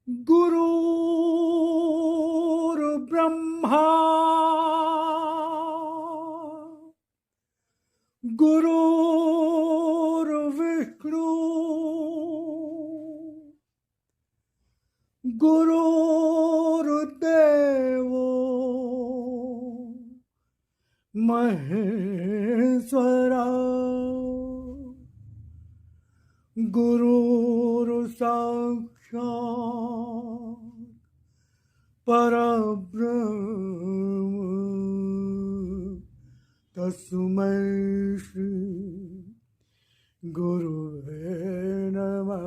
गुरुर्ब्रह्मा गुरुर्विष्णु गुरुर्देवो महेश्वरा गुरुर्साक्षात् परब्रह्म तस्मै श्री गुरुवे नमः।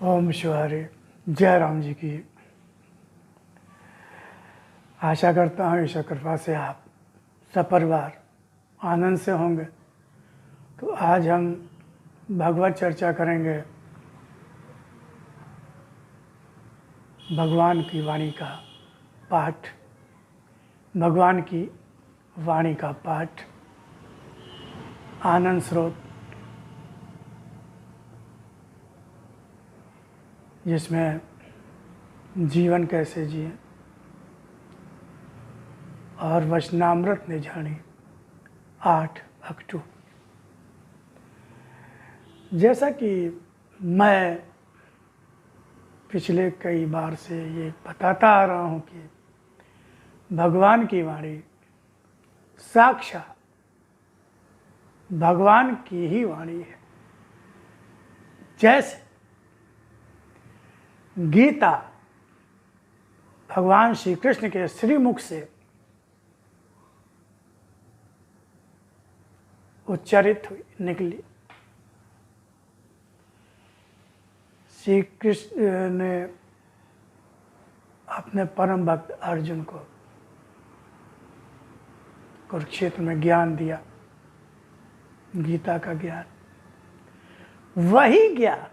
ओम शिवारे जय राम जी की। आशा करता हूँ ईश्वर कृपा से आप सपरिवार आनंद से होंगे। तो आज हम भगवत चर्चा करेंगे भगवान की वाणी का पाठ। भगवान की वाणी का पाठ आनंद स्रोत, जिसमें जीवन कैसे जिए और वचनामृत ने जानी 8 अक्टूबर। जैसा कि मैं पिछले कई बार से ये बताता आ रहा हूँ कि भगवान की वाणी साक्षात भगवान की ही वाणी है। जैसे गीता भगवान श्री कृष्ण के श्रीमुख से उच्चारित हुई, निकली। श्री कृष्ण ने अपने परम भक्त अर्जुन को कुरुक्षेत्र में ज्ञान दिया, गीता का ज्ञान। वही ज्ञान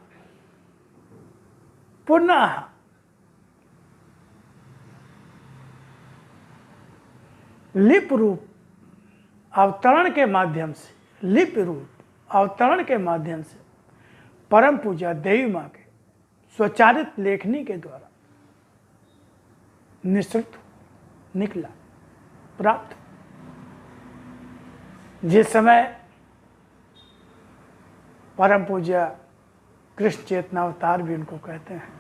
पुनः लिप रूप अवतरण के माध्यम से, लिप रूप अवतरण के माध्यम से परम पूजा देवी माँ के स्वचारित लेखनी के द्वारा निसृत निकला, प्राप्त। जिस समय परम पूजा कृष्ण चेतना अवतार भी उनको कहते हैं,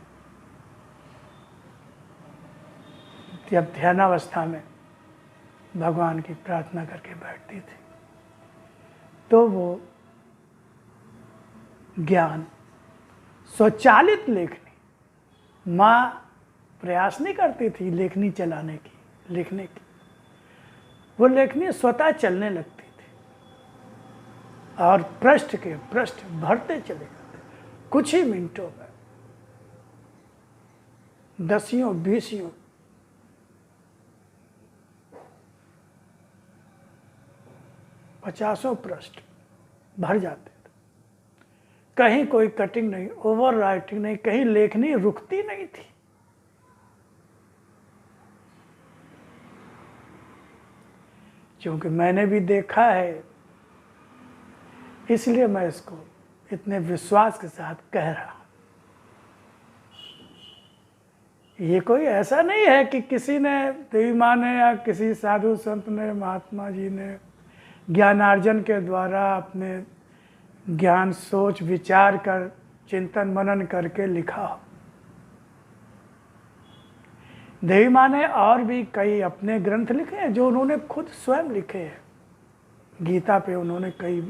जब ध्यानावस्था में भगवान की प्रार्थना करके बैठती थी तो वो ज्ञान स्वचालित लेखनी, माँ प्रयास नहीं करती थी लेखनी चलाने की, लिखने की। वो लेखनी स्वतः चलने लगती थी और पृष्ठ के पृष्ठ भरते चले जाते कुछ ही मिनटों में। दसियों बीसियों पचासों पृष्ठ भर जाते थे। कहीं कोई कटिंग नहीं, ओवर राइटिंग नहीं, कहीं लेखनी रुकती नहीं थी। क्योंकि मैंने भी देखा है, इसलिए मैं इसको इतने विश्वास के साथ कह रहा हूं। ये कोई ऐसा नहीं है कि किसी ने, देवी माँ ने या किसी साधु संत ने, महात्मा जी ने ज्ञानार्जन के द्वारा अपने ज्ञान सोच विचार कर चिंतन मनन करके लिखा हो। देवी माँ ने और भी कई अपने ग्रंथ लिखे हैं जो उन्होंने खुद स्वयं लिखे हैं। गीता पे उन्होंने कई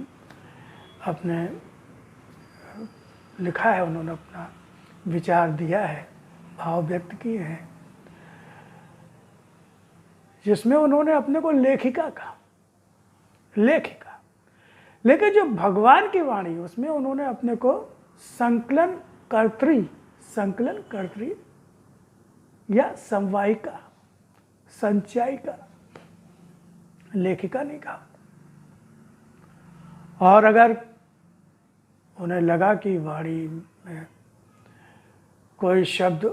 अपने लिखा है, उन्होंने अपना विचार दिया है, भाव व्यक्त किए हैं, जिसमें उन्होंने अपने को लेखिका कहा, लेखिका। लेकिन जो भगवान की वाणी उसमें उन्होंने अपने को संकलन कर्त्री या संवाहिका, संचायिका, लेखिका नहीं कहा। और अगर उन्हें लगा कि वाणी में कोई शब्द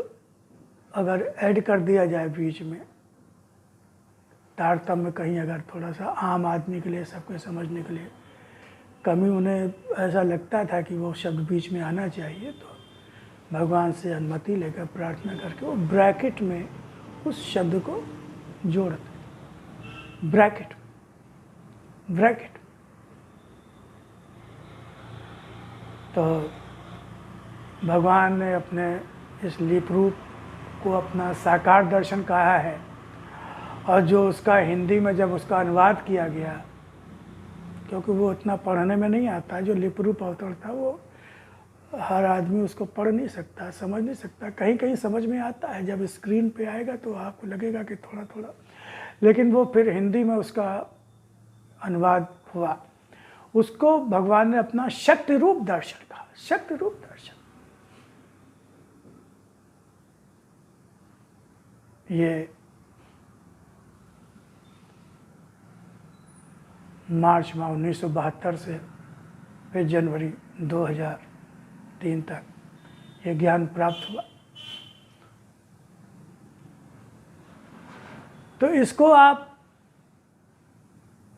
अगर ऐड कर दिया जाए बीच में, तारतम्य कहीं अगर थोड़ा सा आम आदमी के लिए, सबके समझने के लिए कमी उन्हें ऐसा लगता था कि वो शब्द बीच में आना चाहिए, तो भगवान से अनुमति लेकर प्रार्थना करके वो ब्रैकेट में उस शब्द को जोड़ते, ब्रैकेट। तो भगवान ने अपने इस लिप रूप को अपना साकार दर्शन कहा है, और जो उसका हिंदी में जब उसका अनुवाद किया गया, क्योंकि वो इतना पढ़ने में नहीं आता, जो लिप रूप अवतरण था वो हर आदमी उसको पढ़ नहीं सकता, समझ नहीं सकता। कहीं कहीं समझ में आता है, जब स्क्रीन पे आएगा तो आपको लगेगा कि थोड़ा थोड़ा, लेकिन वो फिर हिंदी में उसका अनुवाद हुआ। उसको भगवान ने अपना शक्ति रूप दर्शन कहा, शक्ति रूप दर्शन। ये मार्च माह 1972 से फिर जनवरी 2003 तक ये ज्ञान प्राप्त हुआ। तो इसको आप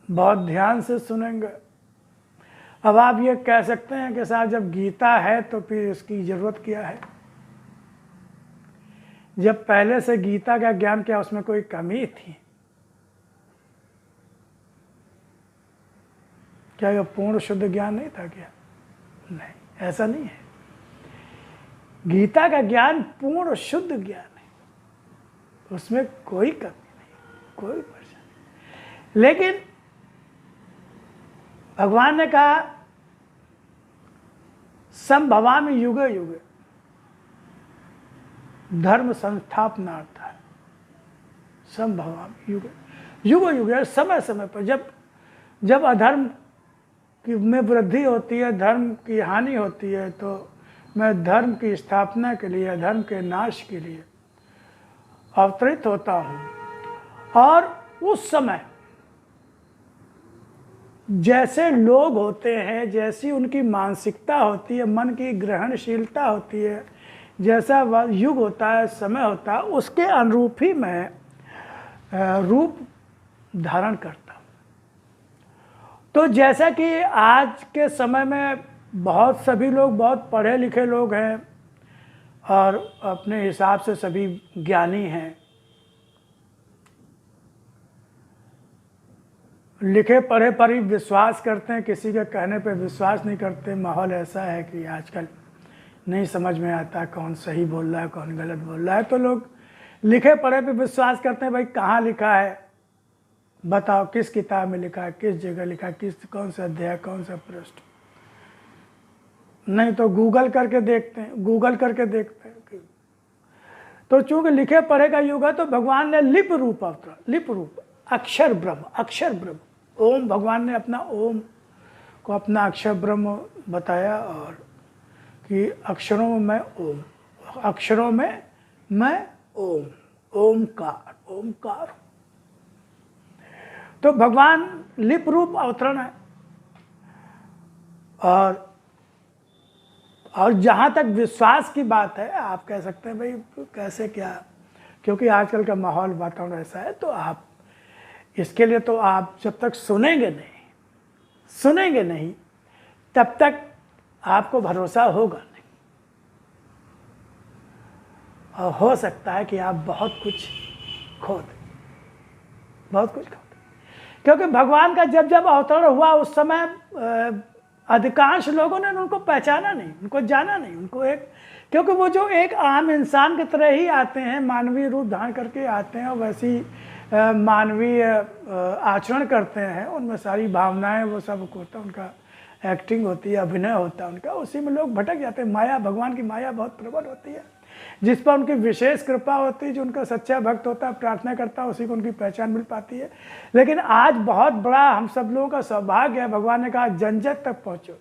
बहुत ध्यान से सुनेंगे। अब आप ये कह सकते हैं कि साहब जब गीता है तो फिर इसकी ज़रूरत क्या है? जब पहले से गीता का ज्ञान, क्या उसमें कोई कमी थी? क्या यह पूर्ण शुद्ध ज्ञान नहीं था क्या? नहीं, ऐसा नहीं है। गीता का ज्ञान पूर्ण शुद्ध ज्ञान है, उसमें कोई कमी नहीं, कोई परेशानी। लेकिन भगवान ने कहा संभवामि युगे युगे धर्म संस्थापनार्थ है। संभवामि युगे युगे युगे, समय समय पर जब अधर्म की में वृद्धि होती है, धर्म की हानि होती है, तो मैं धर्म की स्थापना के लिए, धर्म के नाश के लिए अवतरित होता हूँ। और उस समय जैसे लोग होते हैं, जैसी उनकी मानसिकता होती है, मन की ग्रहणशीलता होती है, जैसा युग होता है, समय होता है, उसके अनुरूप ही मैं रूप धारण करता हूँ। तो जैसा कि आज के समय में सभी लोग बहुत पढ़े लिखे लोग हैं और अपने हिसाब से सभी ज्ञानी हैं, लिखे पढ़े पर ही विश्वास करते हैं, किसी के कहने पे विश्वास नहीं करते। माहौल ऐसा है कि आजकल नहीं समझ में आता कौन सही बोल रहा है, कौन गलत बोल रहा है, तो लोग लिखे पढ़े पे विश्वास करते हैं। भाई कहाँ लिखा है बताओ, किस किताब में लिखा है, किस जगह लिखा है, कौन सा अध्याय, कौन सा पृष्ठ। नहीं तो गूगल करके देखते हैं, तो चूंकि लिखे पढ़े का युग है, तो भगवान ने लिप रूप अवतरण, लिप रूप, अक्षर ब्रह्म, ओम, भगवान ने अपना ओम को अपना अक्षर ब्रह्म बताया, और कि अक्षरों में मैं ओम, अक्षरों में मैं ओम, ओमकार। तो भगवान लिप रूप अवतरण है। और जहाँ तक विश्वास की बात है, आप कह सकते हैं भाई कैसे क्या, क्योंकि आजकल का माहौल वातावरण ऐसा है, तो आप इसके लिए तो आप जब तक सुनेंगे नहीं तब तक आपको भरोसा होगा नहीं, और हो सकता है कि आप बहुत कुछ खो दें, क्योंकि भगवान का जब अवतरण हुआ उस समय अधिकांश लोगों ने उनको पहचाना नहीं, उनको जाना नहीं, उनको क्योंकि वो जो एक आम इंसान की तरह ही आते हैं, मानवीय रूप धारण करके आते हैं, और वैसी मानवीय आचरण करते हैं, उनमें सारी भावनाएं वो सब होता है, उनका एक्टिंग होती है, अभिनय होता है उनका, उसी में लोग भटक जाते हैं। माया, भगवान की माया बहुत प्रबल होती है, जिस पर उनकी विशेष कृपा होती है। जो उनका सच्चा भक्त होता है, प्रार्थना करता है, उसी को उनकी पहचान मिल पाती है। लेकिन आज बहुत बड़ा हम सब लोगों का सौभाग्य है, भगवान ने कहा जन जन तक पहुँचो,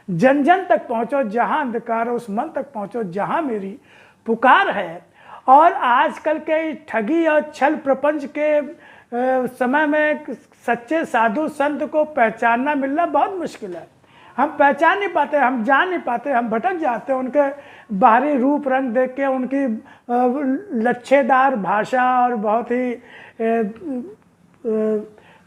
जन जन तक पहुँचो, जहाँ अंधकार उस मन तक पहुँचो जहाँ मेरी पुकार है। और आजकल के ठगी और छल प्रपंच के समय में सच्चे साधु संत को पहचानना मिलना बहुत मुश्किल है। हम पहचान नहीं पाते, हम जान नहीं पाते, हम भटक जाते हैं उनके बाहरी रूप रंग देख के, उनकी लच्छेदार भाषा और बहुत ही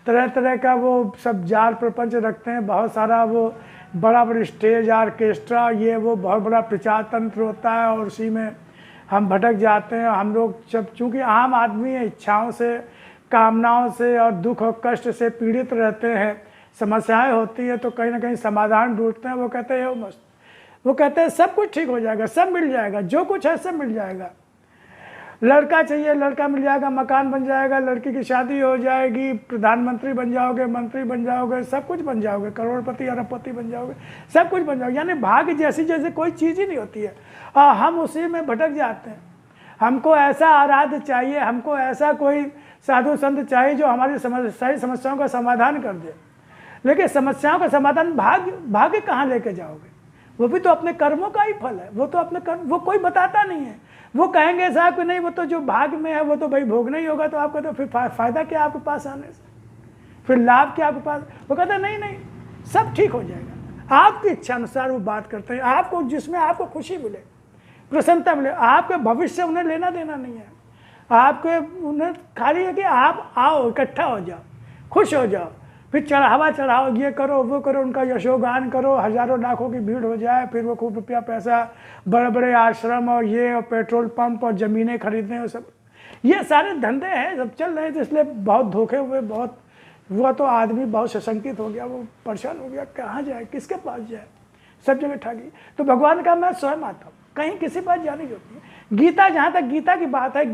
तरह तरह का वो सब जाल प्रपंच रखते हैं। बहुत सारा वो बड़ा बड़ा स्टेज ऑर्केस्ट्रा, ये वो बहुत बड़ा प्रचार तंत्र होता है, और उसी में हम भटक जाते हैं। हम लोग जब चूँकि आम आदमी है, इच्छाओं से, कामनाओं से और दुख और कष्ट से पीड़ित रहते हैं, समस्याएं होती है तो कहीं ना कहीं समाधान ढूंढते हैं। वो कहते हैं मस्त, वो कहते हैं सब कुछ ठीक हो जाएगा, सब मिल जाएगा, जो कुछ है सब मिल जाएगा। लड़का चाहिए, लड़का मिल जाएगा, मकान बन जाएगा, लड़की की शादी हो जाएगी, प्रधानमंत्री बन जाओगे, मंत्री बन जाओगे, सब कुछ बन जाओगे, करोड़पति अरबपति बन जाओगे, सब कुछ बन जाओगे। यानी भाग्य जैसी जैसे कोई चीज़ ही नहीं होती है, और हम उसी में भटक जाते हैं। हमको ऐसा आराध्य चाहिए, हमको ऐसा कोई साधु संत चाहिए जो हमारी सारी समस्याओं का समाधान कर दे। लेकिन समस्याओं का समाधान भाग्य कहाँ लेके जाओगे? वो भी तो अपने कर्मों का ही फल है, वो तो अपने कर्म, वो कोई बताता नहीं है। वो कहेंगे साहब कि नहीं, वो तो जो भाग्य में है वो तो भाई भोगना ही होगा, तो आपका तो फिर फायदा क्या आपके पास आने से, फिर लाभ क्या आपके पास? वो कहता है नहीं नहीं, सब ठीक हो जाएगा। आपकी इच्छा अनुसार वो बात करते हैं, आपको जिसमें आपको खुशी मिले, प्रसन्नता मिले। आपके भविष्य से उन्हें लेना देना नहीं है, आपके उन्हें खाली है कि आप आओ, इकट्ठा हो जाओ, खुश हो जाओ, फिर चढ़ावा चढ़ाओ, ये करो वो करो, उनका यशोगान करो, हजारों लाखों की भीड़ हो जाए, फिर वो खूब रुपया पैसा, बड़े बड़े आश्रम और ये और पेट्रोल पंप और ज़मीनें खरीदने और सब, ये सारे धंधे हैं, सब चल रहे हैं। तो इसलिए बहुत धोखे हुए, बहुत हुआ तो आदमी बहुत सशंकित हो गया, वो परेशान हो गया, कहाँ जाए, किसके पास जाए, सब जगह ठगी। तो भगवान का मैं स्वयं आता हूँ, कहीं किसी पास जाने की होती है। गीता, जहाँ तक गीता की बात है,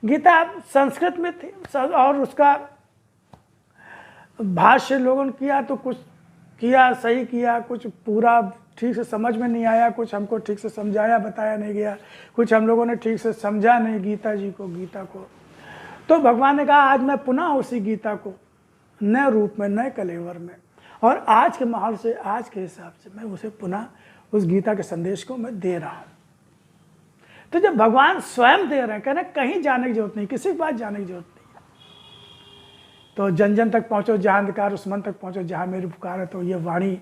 गीता संस्कृत में थी, और उसका भाष्य लोगों ने किया तो कुछ किया, सही किया, कुछ पूरा ठीक से समझ में नहीं आया, कुछ हमको ठीक से समझाया बताया नहीं गया, कुछ हम लोगों ने ठीक से समझा नहीं गीता को। तो भगवान ने कहा आज मैं पुनः उसी गीता को नए रूप में, नए कलेवर में, और आज के माहौल से, आज के हिसाब से मैं उसे पुनः उस गीता के संदेश को मैं दे रहा हूँ। तो जब भगवान स्वयं दे रहे हैं, कहना कहीं जाने की जरूरत नहीं, किसी के पास जाने की जरूरत नहीं। तो जन जन तक पहुँचो, जहाँ अंधकार उस मन तक पहुँचो जहाँ मेरी पुकार है। तो ये वाणी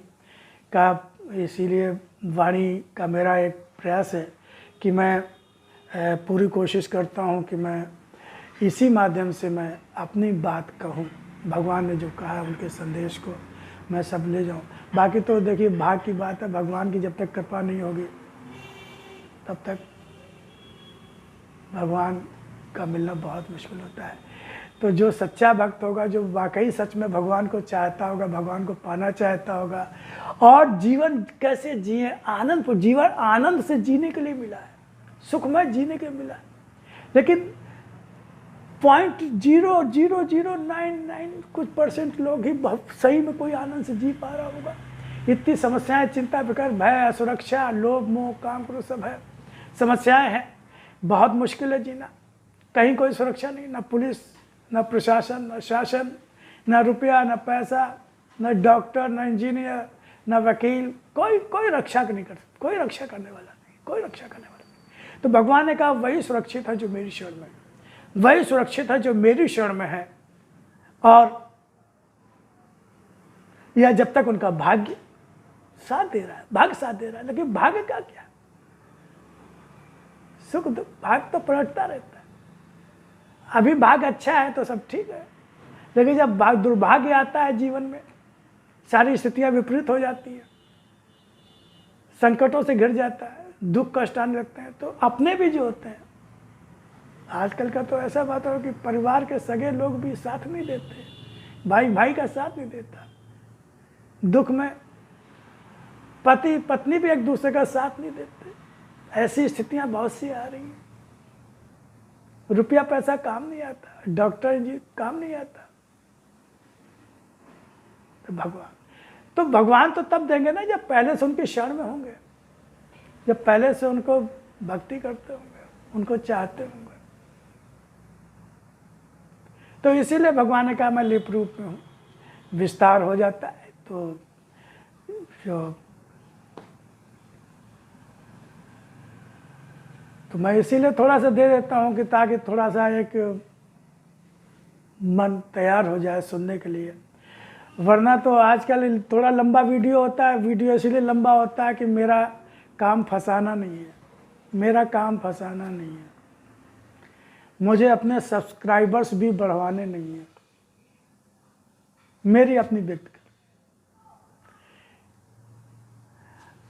का, इसीलिए वाणी का मेरा एक प्रयास है कि मैं पूरी कोशिश करता हूँ कि मैं इसी माध्यम से मैं अपनी बात कहूँ, भगवान ने जो कहा है उनके संदेश को मैं सब ले जाऊँ। बाकी तो देखिए भाग्य की बात है, भगवान की जब तक कृपा नहीं होगी तब तक भगवान का मिलना बहुत मुश्किल होता है। तो जो सच्चा भक्त होगा, जो वाकई सच में भगवान को चाहता होगा, भगवान को पाना चाहता होगा, और जीवन कैसे जिए, आनंद, जीवन आनंद से जीने के लिए मिला है, सुखमय जीने के लिए मिला है। लेकिन 0.00099 कुछ % लोग ही बहुत सही में कोई आनंद से जी पा रहा होगा। इतनी समस्याएं, चिंता, फिक्र, भय, असुरक्षा, लोभ, मोह, काम, क्रोध सब है, समस्याएं हैं, बहुत मुश्किल है जीना। कहीं कोई सुरक्षा नहीं, ना पुलिस, न प्रशासन, न शासन, न रुपया, न पैसा, न डॉक्टर, न इंजीनियर, न वकील, कोई रक्षा नहीं कर सकता, कोई रक्षा करने वाला नहीं, कोई रक्षा करने वाला नहीं। तो भगवान ने कहा वही सुरक्षित है जो मेरी शरण में है, वही सुरक्षित है जो मेरी शरण में है। और यह जब तक उनका भाग्य साथ दे रहा है, भाग्य साथ दे रहा है। लेकिन भाग्य का क्या, सुख दुख भाग्य तो पलटता रहता है। अभी भाग्य अच्छा है तो सब ठीक है, लेकिन जब दुर्भाग्य आता है जीवन में, सारी स्थितियां विपरीत हो जाती हैं, संकटों से घिर जाता है, दुख कष्ट आने लगते हैं, तो अपने भी जो होते हैं, आजकल का तो ऐसा बात है कि परिवार के सगे लोग भी साथ नहीं देते, भाई का साथ नहीं देता, दुख में पति पत्नी भी एक दूसरे का साथ नहीं देते। ऐसी स्थितियां बहुत सी आ रही हैं। रुपया पैसा काम नहीं आता, डॉक्टर जी काम नहीं आता। तो भगवान, तो भगवान तो तब देंगे ना जब पहले से उनकी शरण में होंगे, जब पहले से उनको भक्ति करते होंगे, उनको चाहते होंगे। तो इसीलिए भगवान ने कहा मैं लिप रूप में हूँ, विस्तार हो जाता है तो मैं इसीलिए थोड़ा सा दे देता हूँ कि ताकि थोड़ा सा एक मन तैयार हो जाए सुनने के लिए। वरना तो आजकल थोड़ा लंबा वीडियो होता है, वीडियो इसीलिए लंबा होता है कि मेरा काम फंसाना नहीं है, मेरा काम फंसाना नहीं है, मुझे अपने सब्सक्राइबर्स भी बढ़वाने नहीं है, मेरी अपनी व्यक्तिगत।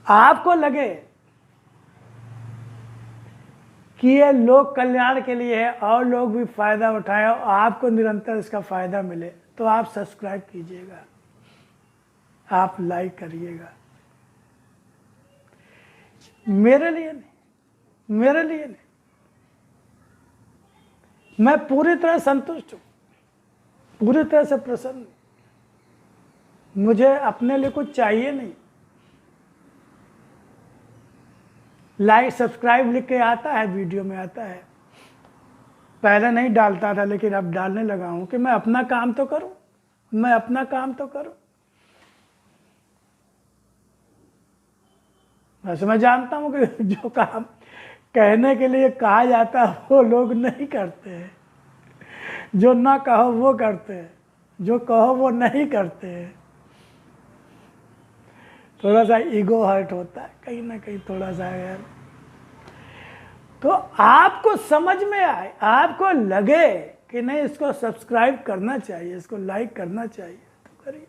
आपको लगे कि ये लोक कल्याण के लिए है और लोग भी फायदा उठाएं और आपको निरंतर इसका फायदा मिले, तो आप सब्सक्राइब कीजिएगा, आप लाइक करिएगा। मेरे लिए नहीं, मेरे लिए नहीं, मैं पूरी तरह संतुष्ट हूं, पूरी तरह से प्रसन्न हूं। मुझे अपने लिए कुछ चाहिए नहीं। लाइक सब्सक्राइब लिख के आता है, वीडियो में आता है, पहले नहीं डालता था लेकिन अब डालने लगा हूं कि मैं अपना काम तो करूं, मैं अपना काम तो करूं। वैसे मैं जानता हूं कि जो काम कहने के लिए कहा जाता है वो लोग नहीं करते हैं, जो ना कहो वो करते हैं, जो कहो वो नहीं करते हैं। थोड़ा सा ईगो हर्ट होता है कहीं ना कहीं, थोड़ा सा यार। तो आपको समझ में आए, आपको लगे कि नहीं इसको सब्सक्राइब करना चाहिए, इसको लाइक करना चाहिए, तो करिए।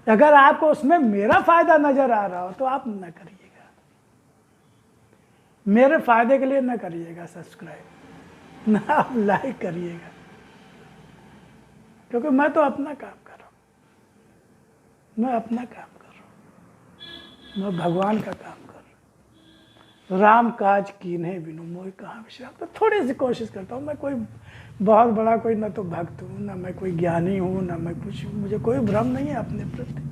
अगर आपको उसमें मेरा फायदा नजर आ रहा हो तो आप ना करिएगा, मेरे फायदे के लिए ना करिएगा सब्सक्राइब, ना आप लाइक करिएगा, क्योंकि मैं तो अपना काम कर रहा हूं, मैं अपना काम कर रहा हूं, मैं भगवान का काम कर रहा हूं। राम काज कीन्हे बिनु मोहि कहाँ विश्राम। तो थोड़ी सी कोशिश करता हूँ। मैं कोई बहुत बड़ा कोई ना तो भक्त हूँ, ना मैं कोई ज्ञानी हूँ, ना मैं कुछ हूँ, मुझे कोई भ्रम नहीं है अपने प्रति।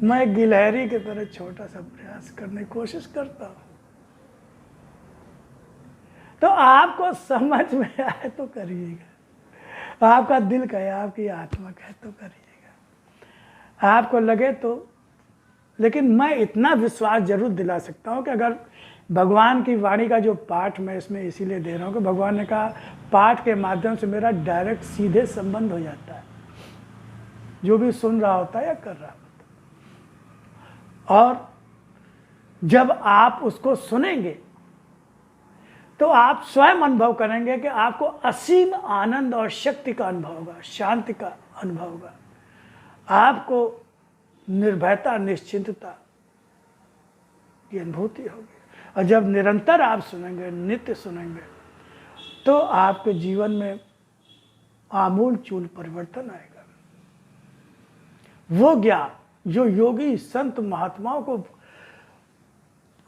मैं एक गिलहरी की तरह छोटा सा प्रयास करने की कोशिश करता हूँ। तो आपको समझ में आए तो करिएगा, आपका दिल कहे, आपकी आत्मा कहे तो करिएगा, आपको लगे तो। लेकिन मैं इतना विश्वास जरूर दिला सकता हूँ कि अगर भगवान की वाणी का जो पाठ मैं इसमें इसीलिए दे रहा हूँ कि भगवान ने कहा पाठ के माध्यम से मेरा डायरेक्ट सीधे संबंध हो जाता है, जो भी सुन रहा होता है या कर रहा होता है। और जब आप उसको सुनेंगे तो आप स्वयं अनुभव करेंगे कि आपको असीम आनंद और शक्ति का अनुभव होगा, शांति का अनुभव होगा, आपको निर्भयता, निश्चिंतता की अनुभूति होगी। और जब निरंतर आप सुनेंगे, नित्य सुनेंगे, तो आपके जीवन में आमूल चूल परिवर्तन आएगा। वो ज्ञान जो योगी संत महात्माओं को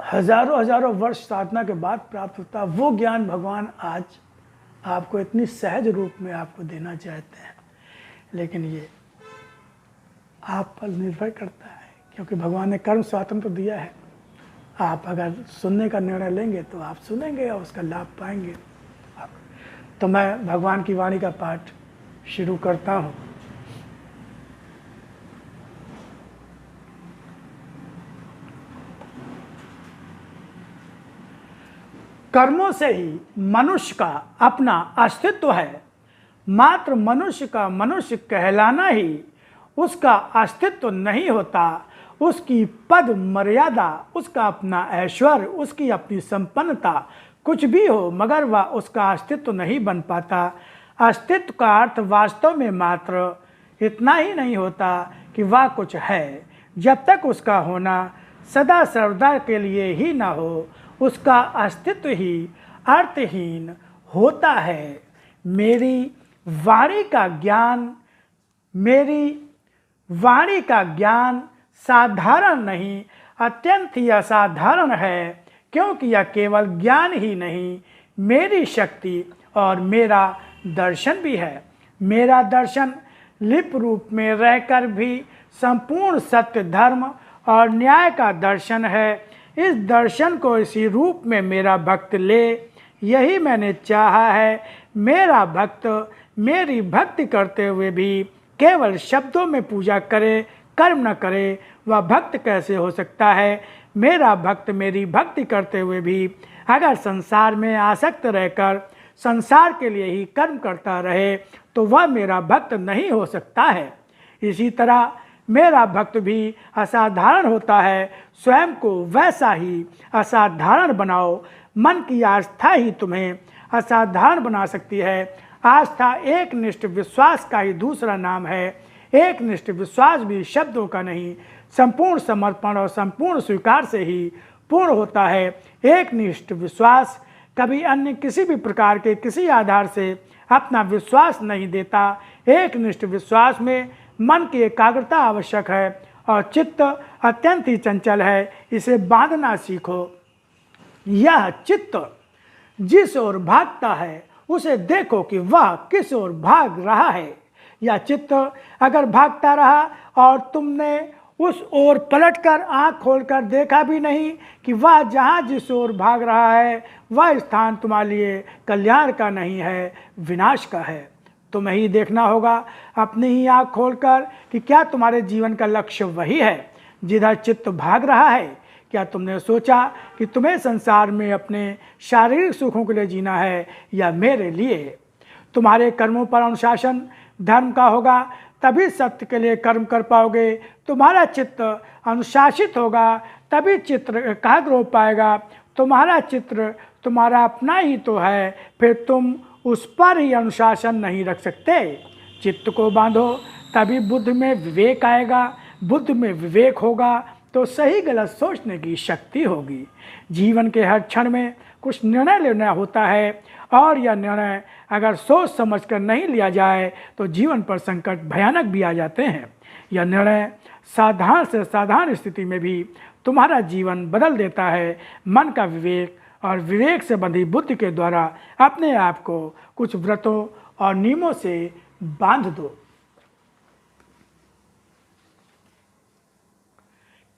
हजारों हजारों वर्ष साधना के बाद प्राप्त होता है, वो ज्ञान भगवान आज आपको इतनी सहज रूप में आपको देना चाहते हैं। लेकिन ये आप पर निर्भर करता है, क्योंकि भगवान ने कर्म स्वातंत्र दिया है। आप अगर सुनने का निर्णय लेंगे तो आप सुनेंगे और उसका लाभ पाएंगे। तो मैं भगवान की वाणी का पाठ शुरू करता हूँ। कर्मों से ही मनुष्य का अपना अस्तित्व है, मात्र मनुष्य का मनुष्य कहलाना ही उसका अस्तित्व नहीं होता। उसकी पद मर्यादा, उसका अपना ऐश्वर्य, उसकी अपनी संपन्नता कुछ भी हो, मगर वह उसका अस्तित्व नहीं बन पाता। अस्तित्व का अर्थ वास्तव में मात्र इतना ही नहीं होता कि वह कुछ है, जब तक उसका होना सदा सर्वदा के लिए ही ना हो, उसका अस्तित्व ही अर्थहीन होता है। मेरी वाणी का ज्ञान साधारण नहीं, अत्यंत ही असाधारण है, क्योंकि यह केवल ज्ञान ही नहीं, मेरी शक्ति और मेरा दर्शन भी है। मेरा दर्शन लिप रूप में रहकर भी संपूर्ण सत्य, धर्म और न्याय का दर्शन है। इस दर्शन को इसी रूप में मेरा भक्त ले, यही मैंने चाहा है। मेरा भक्त मेरी भक्ति करते हुए भी केवल शब्दों में पूजा करे, कर्म न करे, वह भक्त कैसे हो सकता है। मेरा भक्त मेरी भक्ति करते हुए भी अगर संसार में आसक्त रहकर संसार के लिए ही कर्म करता रहे तो वह मेरा भक्त नहीं हो सकता है। इसी तरह मेरा भक्त भी असाधारण होता है। स्वयं को वैसा ही असाधारण बनाओ। मन की आस्था ही तुम्हें असाधारण बना सकती है। आस्था एक निष्ठ विश्वास का ही दूसरा नाम है। एक निष्ठ विश्वास भी शब्दों का नहीं, संपूर्ण समर्पण और संपूर्ण स्वीकार से ही पूर्ण होता है। एक निष्ठ विश्वास कभी अन्य किसी भी प्रकार के किसी आधार से अपना विश्वास नहीं देता। एक निष्ठ विश्वास में मन की एकाग्रता आवश्यक है और चित्त अत्यंत ही चंचल है। इसे बांधना सीखो। यह चित्त जिस ओर भागता है उसे देखो कि वह किस ओर भाग रहा है। यह चित्त अगर भागता रहा और तुमने उस ओर पलटकर आंख खोलकर देखा भी नहीं कि वह जहाँ जिस ओर भाग रहा है वह स्थान तुम्हारे लिए कल्याण का नहीं है, विनाश का है। तुम्हें ही देखना होगा अपनी ही आंख खोलकर कि क्या तुम्हारे जीवन का लक्ष्य वही है जिधर चित्त भाग रहा है। क्या तुमने सोचा कि तुम्हें संसार में अपने शारीरिक सुखों के लिए जीना है या मेरे लिए। तुम्हारे कर्मों पर अनुशासन धर्म का होगा, तभी सत्य के लिए कर्म कर पाओगे। तुम्हारा चित्त अनुशासित होगा तभी चित्र एकाग्र हो पाएगा। तुम्हारा चित्र तुम्हारा अपना ही तो है, फिर तुम उस पर ही अनुशासन नहीं रख सकते। चित्त को बांधो तभी बुद्ध में विवेक आएगा। बुद्ध में विवेक होगा तो सही गलत सोचने की शक्ति होगी। जीवन के हर क्षण में कुछ निर्णय लेना होता है और यह निर्णय अगर सोच समझकर नहीं लिया जाए तो जीवन पर संकट भयानक भी आ जाते हैं। यह निर्णय साधारण से साधारण स्थिति में भी तुम्हारा जीवन बदल देता है। मन का विवेक और विवेक से बंधी बुद्धि के द्वारा अपने आप को कुछ व्रतों और नियमों से बांध दो।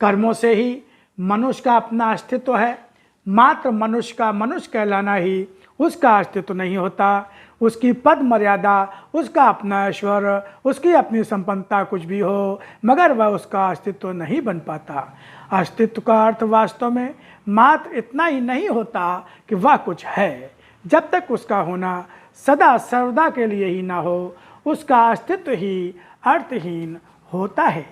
कर्मों से ही मनुष्य का अपना अस्तित्व है। मात्र मनुष्य का मनुष्य कहलाना ही उसका अस्तित्व नहीं होता। उसकी पद मर्यादा, उसका अपना ऐश्वर्य, उसकी अपनी संपन्नता कुछ भी हो, मगर वह उसका अस्तित्व नहीं बन पाता। अस्तित्व का अर्थ वास्तव में मात्र इतना ही नहीं होता कि वह कुछ है। जब तक उसका होना सदा सर्वदा के लिए ही ना हो, उसका अस्तित्व ही अर्थहीन होता है।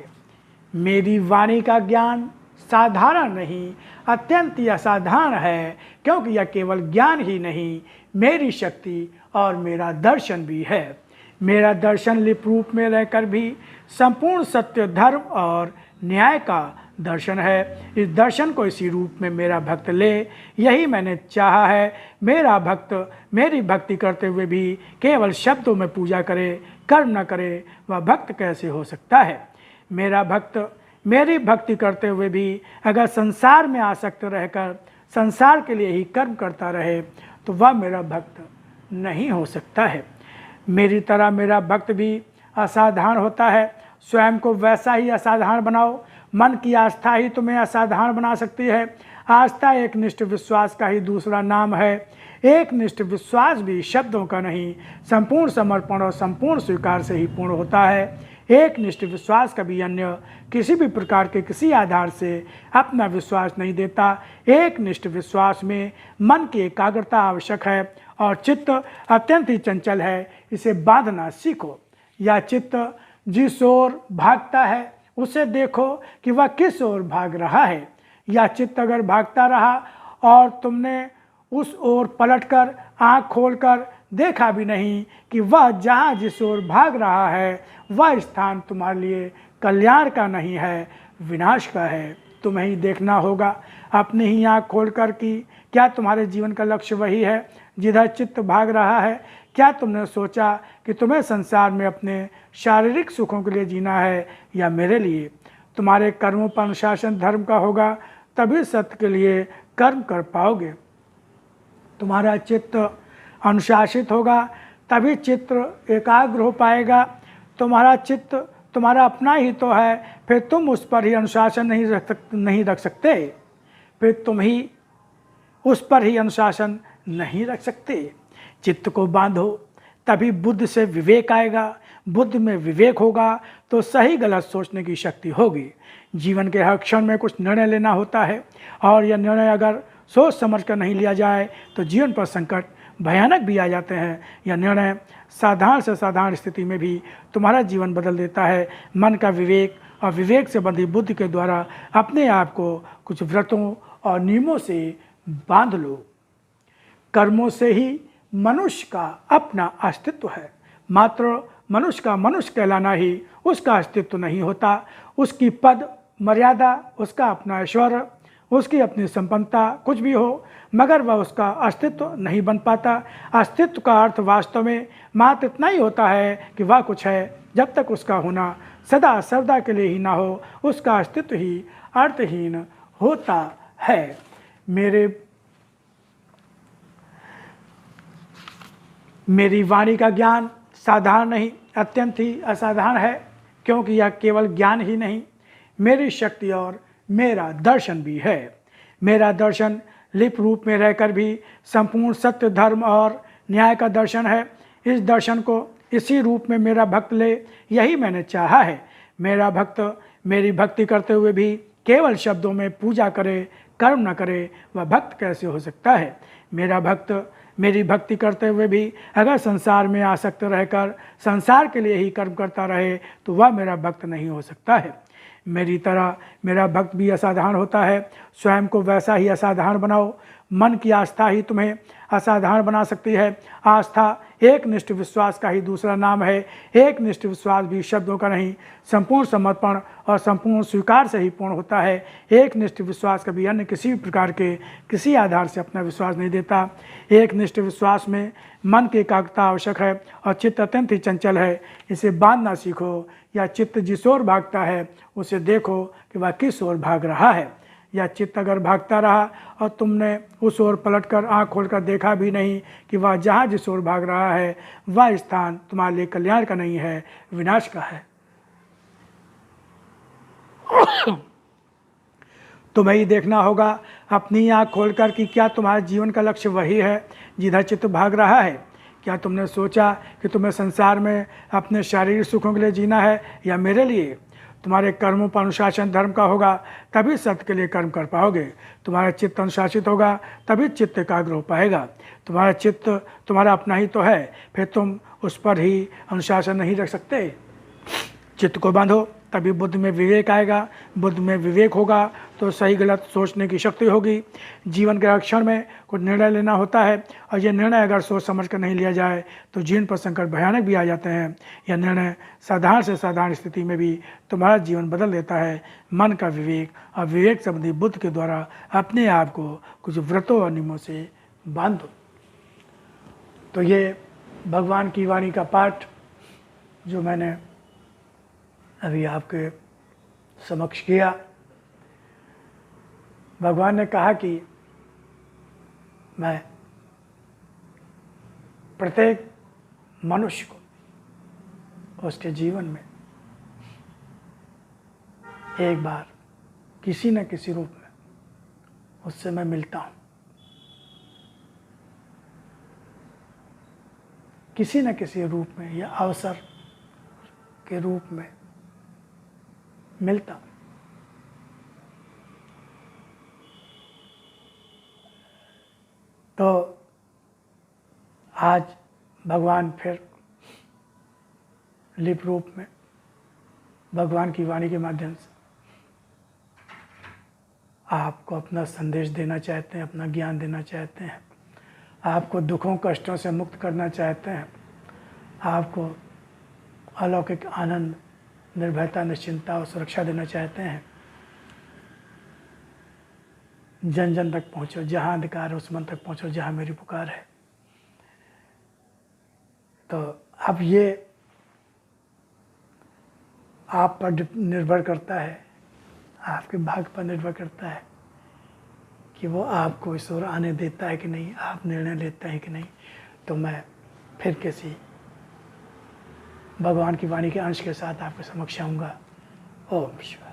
मेरी वाणी का ज्ञान साधारण नहीं, अत्यंत ही असाधारण है, क्योंकि यह केवल ज्ञान ही नहीं, मेरी शक्ति और मेरा दर्शन भी है। मेरा दर्शन लिप रूप में रहकर भी संपूर्ण सत्य, धर्म और न्याय का दर्शन है। इस दर्शन को इसी रूप में मेरा भक्त ले, यही मैंने चाहा है। मेरा भक्त मेरी भक्ति करते हुए भी केवल शब्दों में पूजा करे, कर्म न करे, वह भक्त कैसे हो सकता है। मेरा भक्त मेरी भक्ति करते हुए भी अगर संसार में आसक्त रहकर संसार के लिए ही कर्म करता रहे तो वह मेरा भक्त नहीं हो सकता है। मेरी तरह मेरा भक्त भी असाधारण होता है। स्वयं को वैसा ही असाधारण बनाओ। मन की आस्था ही तुम्हें असाधारण बना सकती है। आस्था एक निष्ठ विश्वास का ही दूसरा नाम है। एक निष्ठ विश्वास भी शब्दों का नहीं, संपूर्ण समर्पण और संपूर्ण स्वीकार से ही पूर्ण होता है। एक निष्ठ विश्वास कभी अन्य किसी भी प्रकार के किसी आधार से अपना विश्वास नहीं देता। एक निष्ठ विश्वास में मन की एकाग्रता आवश्यक है और चित्त अत्यंत ही चंचल है। इसे बांधना सीखो। यह चित्त जिस ओर भागता है उसे देखो कि वह किस ओर भाग रहा है। यह चित्त अगर भागता रहा और तुमने उस ओर पलटकर आँख खोलकर देखा भी नहीं कि वह जहाँ जिस ओर भाग रहा है वह स्थान तुम्हारे लिए कल्याण का नहीं है, विनाश का है। तुम्हें ही देखना होगा अपनी ही आँख खोलकर कि क्या तुम्हारे जीवन का लक्ष्य वही है जिधर चित्त भाग रहा है। क्या तुमने सोचा कि तुम्हें संसार में अपने शारीरिक सुखों के लिए जीना है या मेरे लिए। तुम्हारे कर्मों पर अनुशासन धर्म का होगा, तभी सत्य के लिए कर्म कर पाओगे। तुम्हारा चित्त अनुशासित होगा तभी चित्त एकाग्र हो पाएगा। तुम्हारा चित्त तुम्हारा अपना ही तो है, फिर तुम उस पर ही अनुशासन नहीं रख सकते, फिर तुम ही उस पर ही अनुशासन नहीं रख सकते। चित्त को बांधो, तभी बुद्ध से विवेक आएगा। बुद्ध में विवेक होगा तो सही गलत सोचने की शक्ति होगी। जीवन के हर क्षण में कुछ निर्णय लेना होता है, और यह निर्णय अगर सोच समझ कर नहीं लिया जाए तो जीवन पर संकट भयानक भी आ जाते हैं। यह निर्णय साधारण से साधारण स्थिति में भी तुम्हारा जीवन बदल देता है। मन का विवेक और विवेक से बंधी बुद्धि के द्वारा अपने आप को कुछ व्रतों और नियमों से बांध लो। कर्मों से ही मनुष्य का अपना अस्तित्व है। मात्र मनुष्य का मनुष्य कहलाना ही उसका अस्तित्व नहीं होता। उसकी पद मर्यादा, उसका अपना ऐश्वर्य, उसकी अपनी संपन्नता कुछ भी हो, मगर वह उसका अस्तित्व नहीं बन पाता। अस्तित्व का अर्थ वास्तव में मात्र इतना ही होता है कि वह कुछ है। जब तक उसका होना सदा सर्वदा के लिए ही ना हो, उसका अस्तित्व ही अर्थहीन होता है। मेरी वाणी का ज्ञान साधारण नहीं, अत्यंत ही असाधारण है, क्योंकि यह केवल ज्ञान ही नहीं, मेरी शक्ति और मेरा दर्शन भी है। मेरा दर्शन लिप रूप में रहकर भी संपूर्ण सत्य, धर्म और न्याय का दर्शन है। इस दर्शन को इसी रूप में मेरा भक्त ले, यही मैंने चाहा है। मेरा भक्त मेरी भक्ति करते हुए भी केवल शब्दों में पूजा करे, कर्म न करे, वह भक्त कैसे हो सकता है? मेरा भक्त मेरी भक्ति करते हुए भी अगर संसार में आसक्त रहकर संसार के लिए ही कर्म करता रहे तो वह मेरा भक्त नहीं हो सकता है। मेरी तरह मेरा भक्त भी असाधारण होता है। स्वयं को वैसा ही असाधारण बनाओ। मन की आस्था ही तुम्हें असाधारण बना सकती है। आस्था एक निष्ठ विश्वास का ही दूसरा नाम है। एक निष्ठ विश्वास भी शब्दों का नहीं, संपूर्ण समर्पण और संपूर्ण स्वीकार से ही पूर्ण होता है। एक निष्ठ विश्वास कभी अन्य किसी भी प्रकार के किसी आधार से अपना विश्वास नहीं देता। एक निष्ठ विश्वास में मन की एकाग्रता आवश्यक है और चित्त अत्यंत ही चंचल है। इसे बांधना सीखो। या चित्त जिस ओर भागता है उसे देखो कि वह किस ओर भाग रहा है। या चित्त अगर भागता रहा और तुमने उस ओर पलटकर आँख खोलकर देखा भी नहीं कि वह जहाँ जिस ओर भाग रहा है वह स्थान तुम्हारे लिए कल्याण का नहीं है, विनाश का है। तुम्हें ही देखना होगा अपनी आँख खोलकर कि क्या तुम्हारे जीवन का लक्ष्य वही है जिधर चित्त भाग रहा है। क्या तुमने सोचा कि तुम्हें संसार में अपने शारीरिक सुखों के लिए जीना है या मेरे लिए? तुम्हारे कर्मों पर अनुशासन धर्म का होगा, तभी सत्य के लिए कर्म कर पाओगे। तुम्हारा चित्त अनुशासित होगा, तभी चित्त एकाग्र हो पाएगा। तुम्हारा चित्त तुम्हारा अपना ही तो है, फिर तुम उस पर ही अनुशासन नहीं रख सकते। चित्त को बांधो, तभी बुद्ध में विवेक आएगा। बुद्ध में विवेक होगा तो सही गलत सोचने की शक्ति होगी। जीवन के हर क्षण में कुछ निर्णय लेना होता है, और यह निर्णय अगर सोच समझ कर नहीं लिया जाए तो जीवन पर संकट भयानक भी आ जाते हैं। यह निर्णय साधारण से साधारण स्थिति में भी तुम्हारा जीवन बदल देता है। मन का विवेक और विवेक संबंधी बुद्ध के द्वारा अपने आप को कुछ व्रतों और नियमों से बांधो। तो ये भगवान की वाणी का पाठ जो मैंने अभी आपके समक्ष किया। भगवान ने कहा कि मैं प्रत्येक मनुष्य को उसके जीवन में एक बार किसी न किसी रूप में उससे मैं मिलता हूँ। किसी न किसी रूप में या अवसर के रूप में मिलता हूँ। तो आज भगवान फिर लिप रूप में भगवान की वाणी के माध्यम से आपको अपना संदेश देना चाहते हैं, अपना ज्ञान देना चाहते हैं, आपको दुखों कष्टों से मुक्त करना चाहते हैं, आपको अलौकिक आनंद, निर्भयता, निश्चिंतता और सुरक्षा देना चाहते हैं। जन जन तक पहुँचो, जहाँ अधिकार है उस मन तक पहुँचो जहाँ मेरी पुकार है। तो अब ये आप पर निर्भर करता है, आपके भाग्य पर निर्भर करता है कि वो आपको इस ओर आने देता है कि नहीं, आप निर्णय लेते हैं कि नहीं। तो मैं फिर किसी भगवान की वाणी के अंश के साथ आपके समक्ष आऊँगा। ओम ईश्वर।